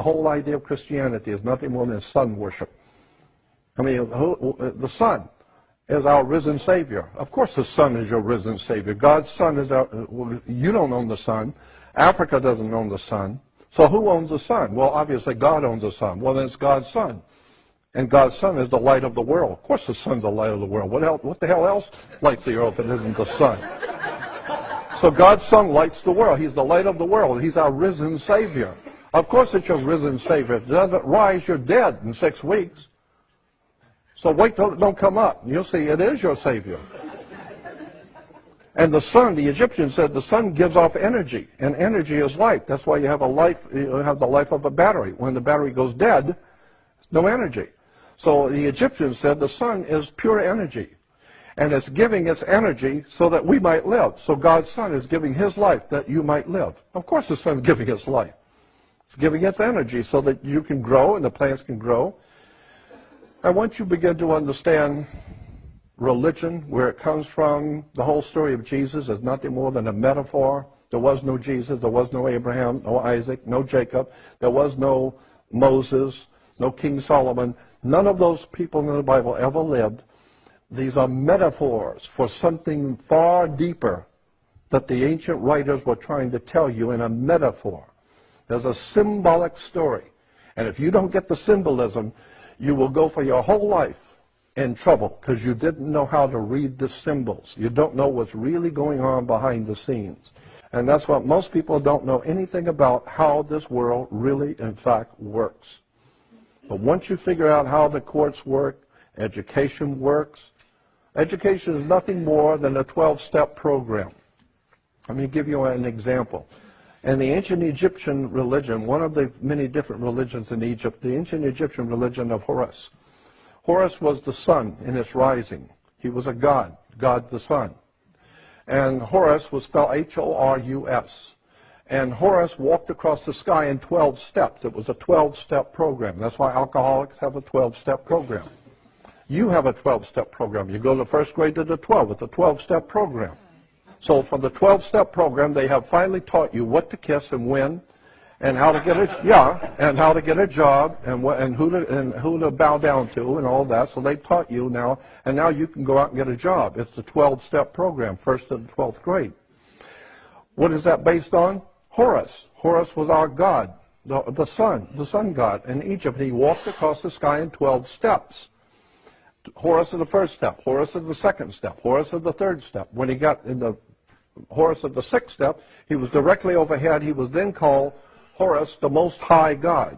whole idea of Christianity is nothing more than sun worship. I mean, the sun is our risen Savior. Of course the sun is your risen Savior. God's sun is our, you don't own the sun. Africa doesn't own the sun. So who owns the sun? Well, obviously God owns the sun. Well, then it's God's sun. And God's sun is the light of the world. Of course the sun's the light of the world. What the hell else lights the earth if it isn't the sun? So God's sun lights the world. He's the light of the world. He's our risen Savior. Of course it's your risen Savior. If it doesn't rise, you're dead in 6 weeks. So wait till it don't come up. You'll see it is your Savior. And the sun, the Egyptians said the sun gives off energy, and energy is light. That's why you have the life of a battery. When the battery goes dead, no energy. So the Egyptians said the sun is pure energy, and it's giving its energy so that we might live. So God's sun is giving his life that you might live. Of course the sun is giving its life. It's giving its energy so that you can grow and the plants can grow. And once you begin to understand religion, where it comes from, the whole story of Jesus is nothing more than a metaphor. There was no Jesus, there was no Abraham, no Isaac, no Jacob, there was no Moses, no King Solomon. None of those people in the Bible ever lived. These are metaphors for something far deeper that the ancient writers were trying to tell you in a metaphor. There's a symbolic story. And if you don't get the symbolism, you will go for your whole life in trouble because you didn't know how to read the symbols. You don't know what's really going on behind the scenes. And that's what most people don't know anything about, how this world really, in fact, works. But once you figure out how the courts work, education works, education is nothing more than a 12-step program. Let me give you an example. In the ancient Egyptian religion, one of the many different religions in Egypt, the ancient Egyptian religion of Horus. Horus was the sun in its rising. He was a god, God the sun. And Horus was spelled H-O-R-U-S. And Horus walked across the sky in 12 steps. It was a 12-step program. That's why alcoholics have a 12-step program. You have a 12-step program. You go to first grade to the 12. It's a 12-step program. So from the 12-step program, they have finally taught you what to kiss and when, and how to get a job, and who to bow down to, and all that. So they taught you now, and now you can go out and get a job. It's the 12-step program, first to the 12th grade. What is that based on? Horus. Horus was our god, the sun god in Egypt. He walked across the sky in 12 steps. Horus is the first step. Horus is the second step. Horus is the third step. When he got in the Horus of the sixth step, he was directly overhead. He was then called Horus, the Most High God,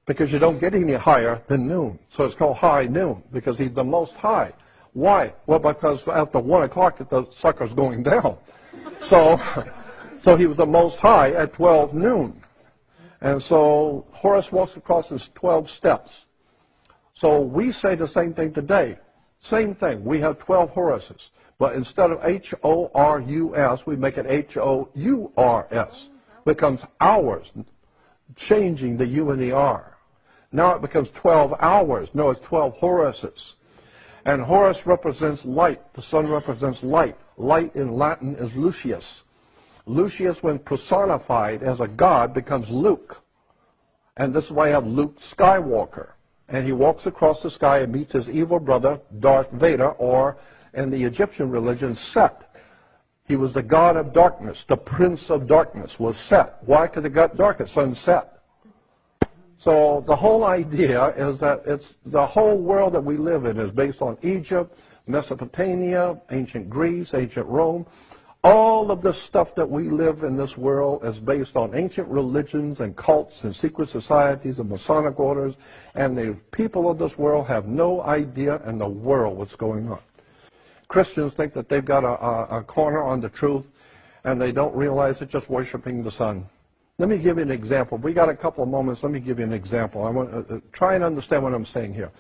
because you don't get any higher than noon. So it's called high noon, because he's the Most High. Why? Well, because after 1 o'clock, the sucker's going down. So he was the Most High at 12 noon. And so Horus walks across his 12 steps. So we say the same thing today. Same thing. We have 12 Horuses. But instead of H-O-R-U-S, we make it H-O-U-R-S. Becomes hours, changing the U and the R. Now it becomes 12 hours. No, it's 12 Horuses. And Horus represents light. The sun represents light. Light in Latin is Lucius. Lucius, when personified as a god, becomes Luke. And this is why I have Luke Skywalker. And he walks across the sky and meets his evil brother, Darth Vader, or in the Egyptian religion, Set. He was the god of darkness. The prince of darkness was Set. Why? Because it got dark at sunset. So the whole idea is that it's the whole world that we live in is based on Egypt, Mesopotamia, ancient Greece, ancient Rome. All of the stuff that we live in this world is based on ancient religions and cults and secret societies and Masonic orders, and the people of this world have no idea in the world what's going on. Christians think that they've got a corner on the truth, and they don't realize they're just worshiping the sun. Let me give you an example. We got a couple of moments. Let me give you an example. I want to try and understand what I'm saying here.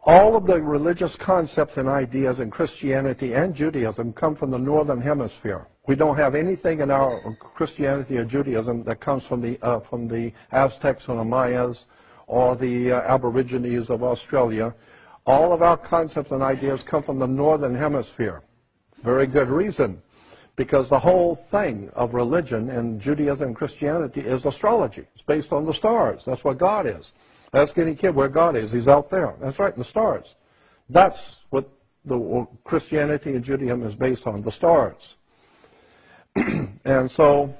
All of the religious concepts and ideas in Christianity and Judaism come from the northern hemisphere. We don't have anything in our Christianity or Judaism that comes from the Aztecs or the Mayas or the Aborigines of Australia. All of our concepts and ideas come from the northern hemisphere. Very good reason. Because the whole thing of religion and Judaism and Christianity is astrology. It's based on the stars. That's what God is. Ask any kid where God is. He's out there. That's right, in the stars. That's what the Christianity and Judaism is based on, the stars. And so,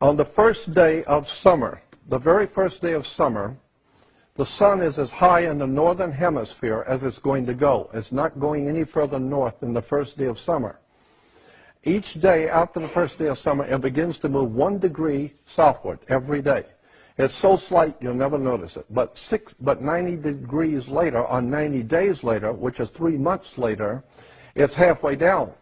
on the first day of summer, the very first day of summer, the sun is as high in the northern hemisphere as it's going to go. It's not going any further north than the first day of summer. Each day after the first day of summer, it begins to move 1 degree southward every day. It's so slight you'll never notice it. But 90 degrees later, on 90 days later, which is 3 months later, it's halfway down.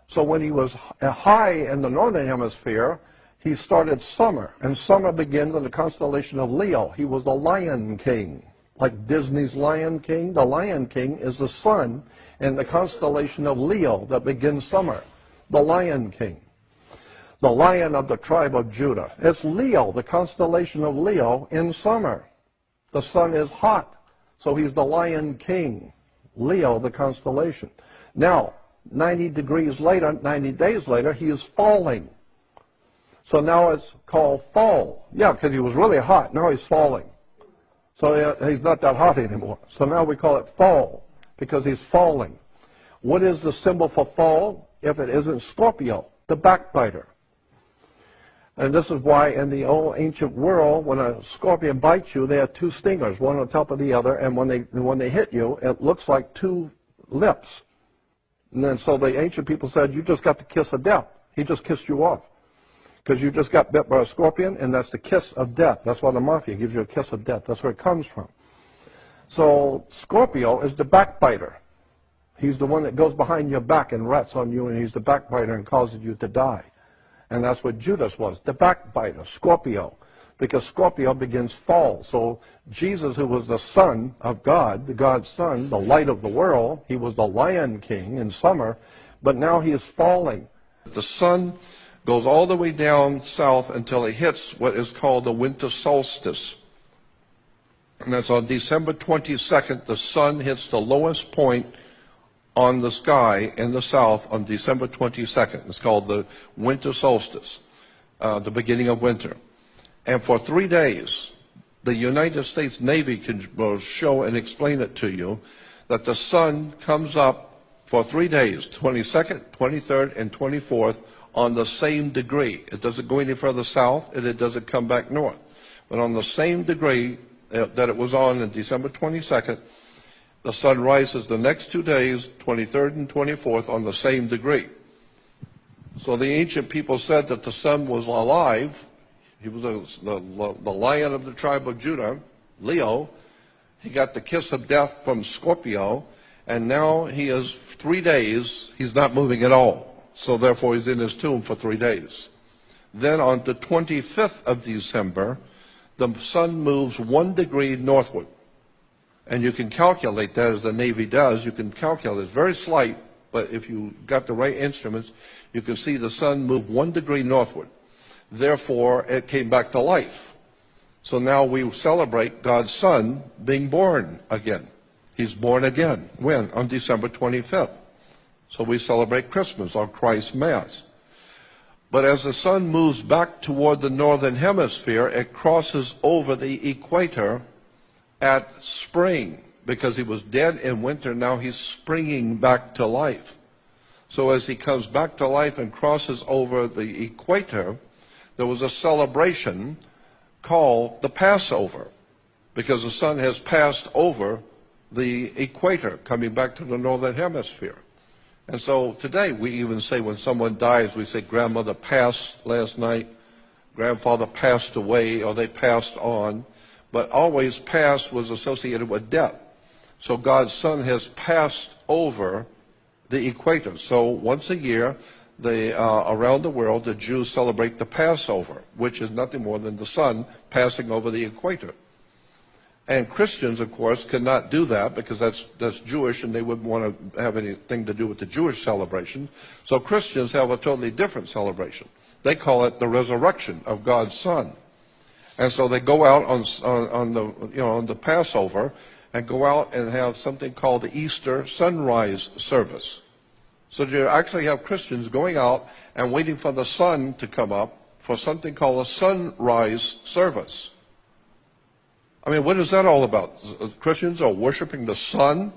So when he was high in the northern hemisphere, he started summer, and summer begins in the constellation of Leo. He was the Lion King, like Disney's Lion King. The Lion King is the sun in the constellation of Leo that begins summer, the Lion King, the Lion of the tribe of Judah. It's Leo, the constellation of Leo in summer. The sun is hot, so he's the Lion King, Leo, the constellation. Now, 90 degrees later, 90 days later, he is falling. So now it's called fall. Yeah, because he was really hot. Now he's falling. So he's not that hot anymore. So now we call it fall because he's falling. What is the symbol for fall if it isn't Scorpio, the backbiter? And this is why in the old ancient world, when a scorpion bites you, they have 2 stingers, one on top of the other, and when they hit you, it looks like 2 lips. And then so the ancient people said, you just got the kiss of death. He just kissed you off. Because you just got bit by a scorpion, and that's the kiss of death. That's why the mafia gives you a kiss of death. That's where it comes from. So Scorpio is the backbiter. He's the one that goes behind your back and rats on you, and he's the backbiter and causes you to die. And that's what Judas was, the backbiter, Scorpio. Because Scorpio begins fall. So Jesus, who was the Son of God, the God's Son, the light of the world, he was the Lion King in summer, but now he is falling. The sun goes all the way down south until it hits what is called the winter solstice. And that's on December 22nd, the sun hits the lowest point on the sky in the south on December 22nd. It's called the winter solstice, the beginning of winter. And for 3 days, the United States Navy will show and explain it to you that the sun comes up for 3 days, 22nd, 23rd, and 24th, on the same degree. It doesn't go any further south, and it doesn't come back north. But on the same degree that it was on December 22nd, the sun rises the next 2 days, 23rd and 24th, on the same degree. So the ancient people said that the sun was alive. He was the lion of the tribe of Judah, Leo. He got the kiss of death from Scorpio, and now he is 3 days, he's not moving at all. So therefore he's in his tomb for 3 days. Then on the 25th of December, the sun moves 1 degree northward. And you can calculate that as the Navy does. You can calculate. It's very slight, but if you got the right instruments, you can see the sun move 1 degree northward. Therefore, it came back to life. So now we celebrate God's Son being born again. He's born again. When? On December 25th. So we celebrate Christmas, or Christ's Mass. But as the sun moves back toward the northern hemisphere, it crosses over the equator at spring. Because he was dead in winter, now he's springing back to life. So as he comes back to life and crosses over the equator, there was a celebration called the Passover. Because the sun has passed over the equator, coming back to the northern hemisphere. And so today we even say when someone dies, we say grandmother passed last night, grandfather passed away, or they passed on. But always past was associated with death. So God's Son has passed over the equator. So once a year, around the world, the Jews celebrate the Passover, which is nothing more than the sun passing over the equator. And Christians, of course, cannot do that because that's Jewish, and they wouldn't want to have anything to do with the Jewish celebration. So Christians have a totally different celebration. They call it the resurrection of God's Son. And so they go out on the Passover and go out and have something called the Easter sunrise service. So you actually have Christians going out and waiting for the sun to come up for something called a sunrise service. I mean, what is that all about? Christians are worshiping the sun?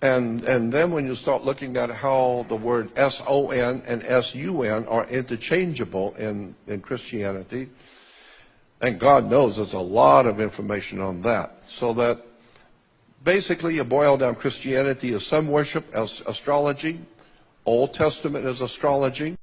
And then when you start looking at how the word S-O-N and S-U-N are interchangeable in Christianity, and God knows there's a lot of information on that. So that basically you boil down Christianity as sun worship, as astrology. Old Testament is astrology.